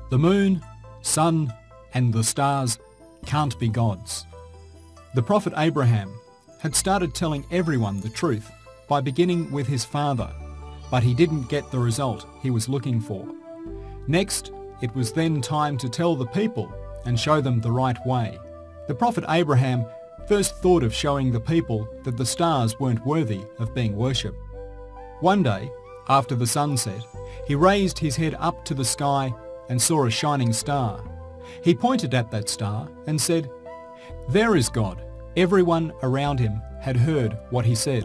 The moon, sun, and the stars can't be gods. The prophet Abraham had started telling everyone the truth by beginning with his father, but he didn't get the result he was looking for. Next, it was then time to tell the people and show them the right way. The prophet Abraham first thought of showing the people that the stars weren't worthy of being worshipped. One day, after the sun set, he raised his head up to the sky and saw a shining star. He pointed at that star and said, "There is God." Everyone around him had heard what he said.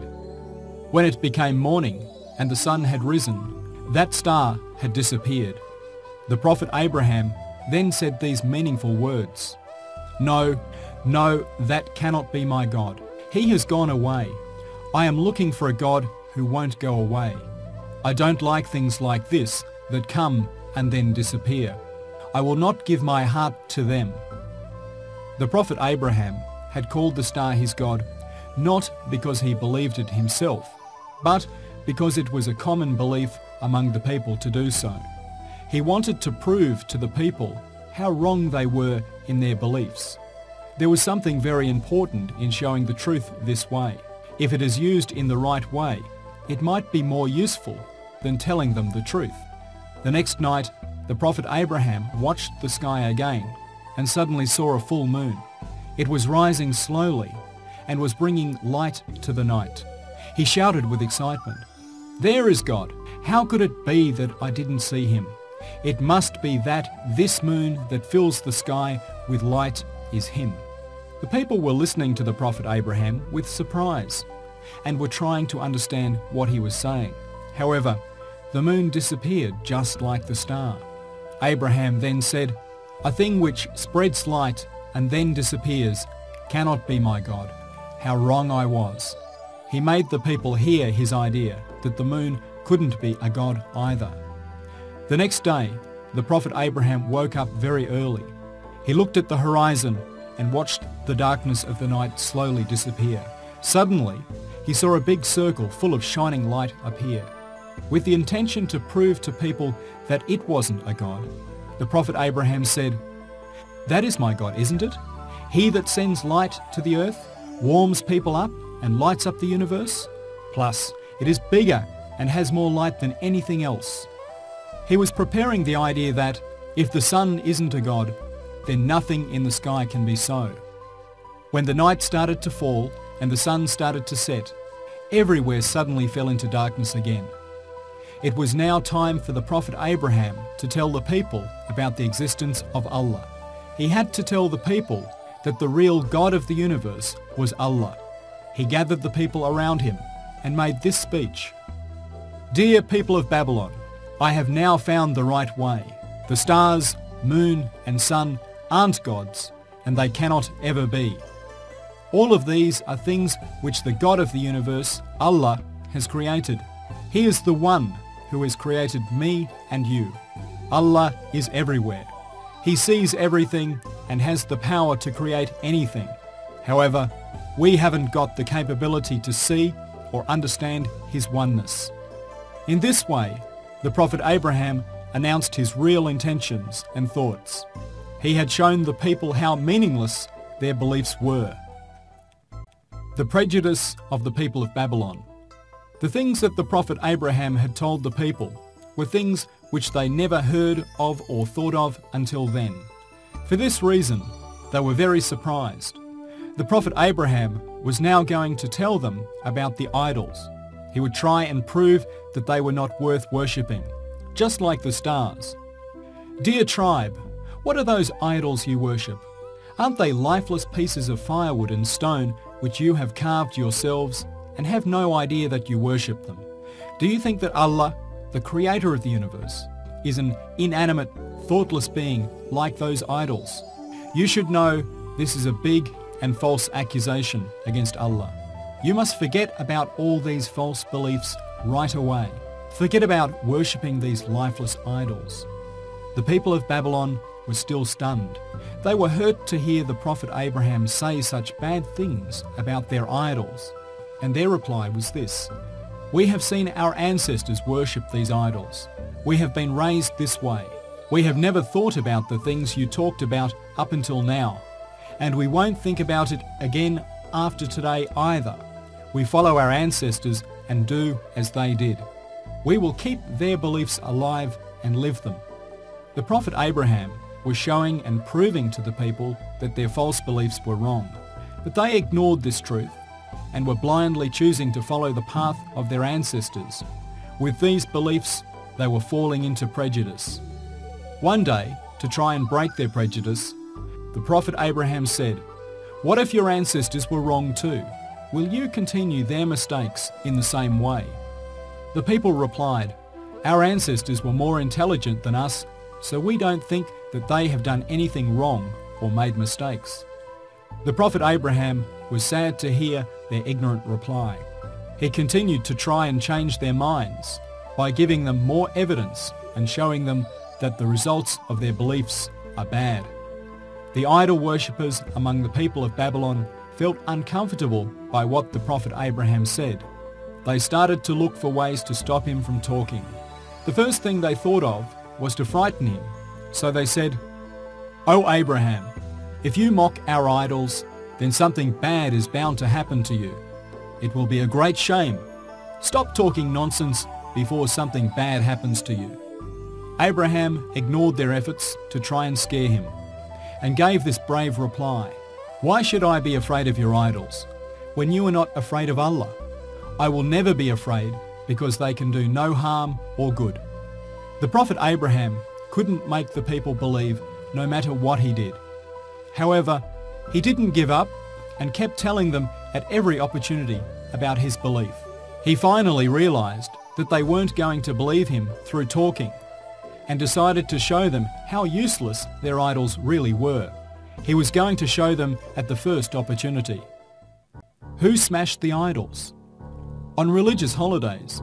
When it became morning and the sun had risen, that star had disappeared. The prophet Abraham then said these meaningful words, "No, that cannot be my God. He has gone away. I am looking for a God who won't go away. I don't like things like this that come and then disappear. I will not give my heart to them." The prophet Abraham had called the star his God not because he believed it himself, but because it was a common belief among the people to do so. He wanted to prove to the people how wrong they were in their beliefs. There was something very important in showing the truth this way. If it is used in the right way, it might be more useful than telling them the truth. The next night, the prophet Abraham watched the sky again and suddenly saw a full moon. It was rising slowly and was bringing light to the night. He shouted with excitement, "There is God! How could it be that I didn't see him? It must be that this moon that fills the sky with light is him." The people were listening to the prophet Abraham with surprise and were trying to understand what he was saying. However, the moon disappeared just like the star. Abraham then said, "A thing which spreads light and then disappears cannot be my God. How wrong I was." He made the people hear his idea that the moon couldn't be a god either. The next day, the prophet Abraham woke up very early. He looked at the horizon and watched the darkness of the night slowly disappear. Suddenly, he saw a big circle full of shining light appear. With the intention to prove to people that it wasn't a god, the prophet Abraham said, "That is my God, isn't it? He that sends light to the earth, warms people up and lights up the universe. Plus, it is bigger and has more light than anything else." He was preparing the idea that if the sun isn't a god, then nothing in the sky can be so. When the night started to fall and the sun started to set, everywhere suddenly fell into darkness again. It was now time for the prophet Abraham to tell the people about the existence of Allah. He had to tell the people that the real God of the universe was Allah. He gathered the people around him and made this speech. "Dear people of Babylon, I have now found the right way. The stars, moon and sun aren't gods, and they cannot ever be. All of these are things which the God of the universe, Allah, has created. He is the one who has created me and you. Allah is everywhere. He sees everything and has the power to create anything. However, we haven't got the capability to see or understand his oneness." In this way, the prophet Abraham announced his real intentions and thoughts. He had shown the people how meaningless their beliefs were. The prejudice of the people of Babylon. The things that the prophet Abraham had told the people were things which they never heard of or thought of until then. For this reason, they were very surprised. The prophet Abraham was now going to tell them about the idols. He would try and prove that they were not worth worshipping, just like the stars. "Dear tribe, what are those idols you worship? Aren't they lifeless pieces of firewood and stone which you have carved yourselves and have no idea that you worship them? Do you think that Allah, the creator of the universe, is an inanimate, thoughtless being like those idols? You should know this is a big and false accusation against Allah. You must forget about all these false beliefs right away. Forget about worshipping these lifeless idols." The people of Babylon were still stunned. They were hurt to hear the prophet Abraham say such bad things about their idols. And their reply was this: "We have seen our ancestors worship these idols. We have been raised this way. We have never thought about the things you talked about up until now, and we won't think about it again after today either. We follow our ancestors and do as they did. We will keep their beliefs alive and live them. The prophet Abraham was showing and proving to the people that their false beliefs were wrong, but they ignored this truth and were blindly choosing to follow the path of their ancestors. With these beliefs, they were falling into prejudice. One day, to try and break their prejudice, the prophet Abraham said, "What if your ancestors were wrong too? Will you continue their mistakes in the same way?" The people replied, "Our ancestors were more intelligent than us, so we don't think that they have done anything wrong or made mistakes." The prophet Abraham was sad to hear their ignorant reply. He continued to try and change their minds by giving them more evidence and showing them that the results of their beliefs are bad. The idol worshippers among the people of Babylon felt uncomfortable by what the prophet Abraham said. They started to look for ways to stop him from talking. The first thing they thought of was to frighten him. So they said, "O Abraham, if you mock our idols, then something bad is bound to happen to you. It will be a great shame. Stop talking nonsense before something bad happens to you." Abraham ignored their efforts to try and scare him and gave this brave reply, "Why should I be afraid of your idols when you are not afraid of Allah? I will never be afraid because they can do no harm or good." The prophet Abraham couldn't make the people believe no matter what he did. However, he didn't give up and kept telling them at every opportunity about his belief. He finally realised that they weren't going to believe him through talking and decided to show them how useless their idols really were. He was going to show them at the first opportunity. Who smashed the idols? On religious holidays,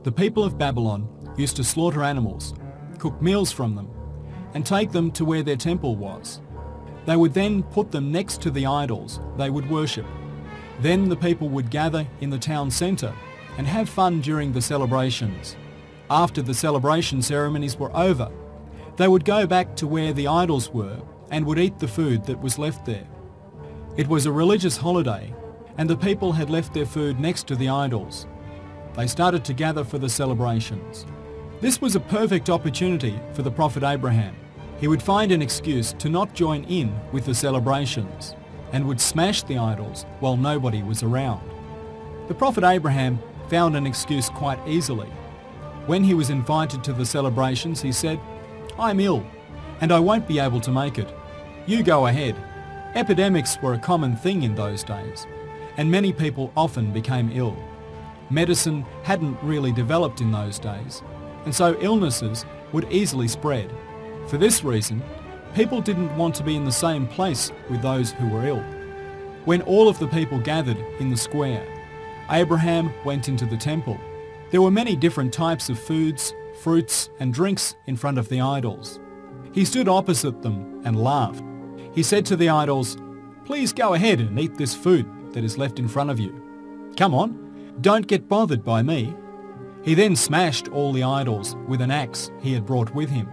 the people of Babylon used to slaughter animals, cook meals from them, and take them to where their temple was. They would then put them next to the idols they would worship. Then the people would gather in the town centre and have fun during the celebrations. After the celebration ceremonies were over, they would go back to where the idols were and would eat the food that was left there. It was a religious holiday, and the people had left their food next to the idols. They started to gather for the celebrations. This was a perfect opportunity for the prophet Abraham. He would find an excuse to not join in with the celebrations and would smash the idols while nobody was around. The prophet Abraham found an excuse quite easily. When he was invited to the celebrations, he said, "I'm ill and I won't be able to make it. You go ahead." Epidemics were a common thing in those days, and many people often became ill. Medicine hadn't really developed in those days, and so illnesses would easily spread. For this reason, people didn't want to be in the same place with those who were ill. When all of the people gathered in the square, Abraham went into the temple. There were many different types of foods, fruits and drinks in front of the idols. He stood opposite them and laughed. He said to the idols, "Please go ahead and eat this food that is left in front of you. Come on, don't get bothered by me." He then smashed all the idols with an axe he had brought with him.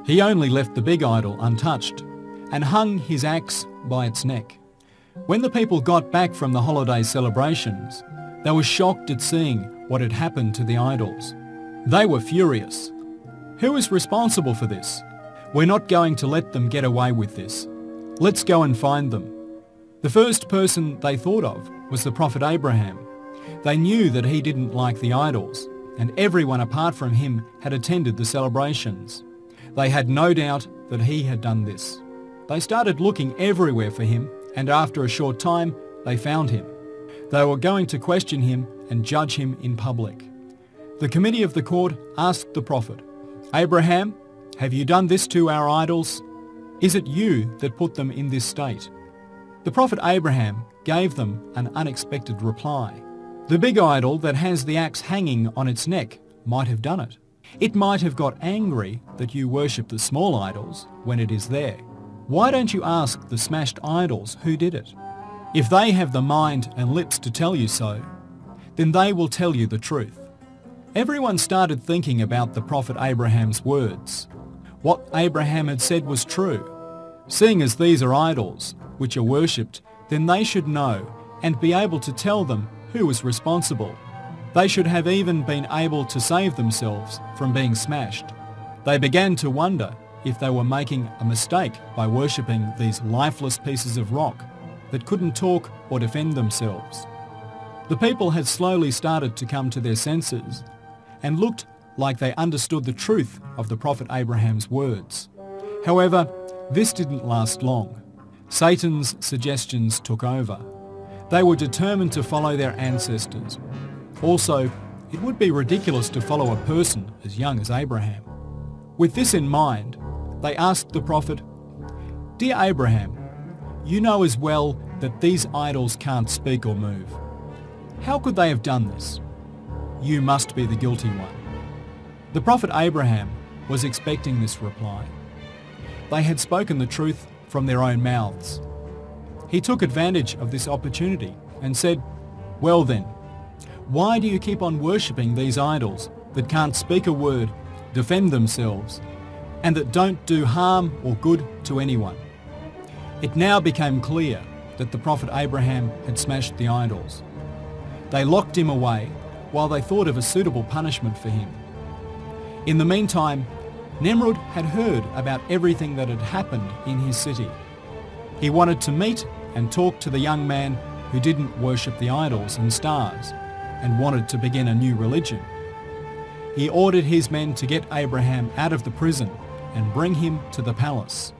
He only left the big idol untouched and hung his axe by its neck. When the people got back from the holiday celebrations, they were shocked at seeing what had happened to the idols. They were furious. Who is responsible for this? We're not going to let them get away with this. Let's go and find them. The first person they thought of was the prophet Abraham. They knew that he didn't like the idols, and everyone apart from him had attended the celebrations. They had no doubt that he had done this. They started looking everywhere for him, and after a short time, they found him. They were going to question him and judge him in public. The committee of the court asked the prophet, "Abraham, have you done this to our idols? Is it you that put them in this state?" The prophet Abraham gave them an unexpected reply. The big idol that has the axe hanging on its neck might have done it. It might have got angry that you worship the small idols when it is there. Why don't you ask the smashed idols who did it? If they have the mind and lips to tell you so, then they will tell you the truth. Everyone started thinking about the prophet Abraham's words. What Abraham had said was true. Seeing as these are idols, which are worshipped, then they should know and be able to tell them who was responsible. They should have even been able to save themselves from being smashed. They began to wonder if they were making a mistake by worshipping these lifeless pieces of rock that couldn't talk or defend themselves. The people had slowly started to come to their senses and looked like they understood the truth of the prophet Abraham's words. However, this didn't last long. Satan's suggestions took over. They were determined to follow their ancestors. Also, it would be ridiculous to follow a person as young as Abraham. With this in mind, they asked the prophet, "Dear Abraham, you know as well that these idols can't speak or move. How could they have done this? You must be the guilty one." The prophet Abraham was expecting this reply. They had spoken the truth from their own mouths. He took advantage of this opportunity and said, "Well then, why do you keep on worshipping these idols that can't speak a word, defend themselves, and that don't do harm or good to anyone?" It now became clear that the prophet Abraham had smashed the idols. They locked him away while they thought of a suitable punishment for him. In the meantime, Nimrod had heard about everything that had happened in his city. He wanted to meet and talk to the young man who didn't worship the idols and stars and wanted to begin a new religion. He ordered his men to get Abraham out of the prison and bring him to the palace.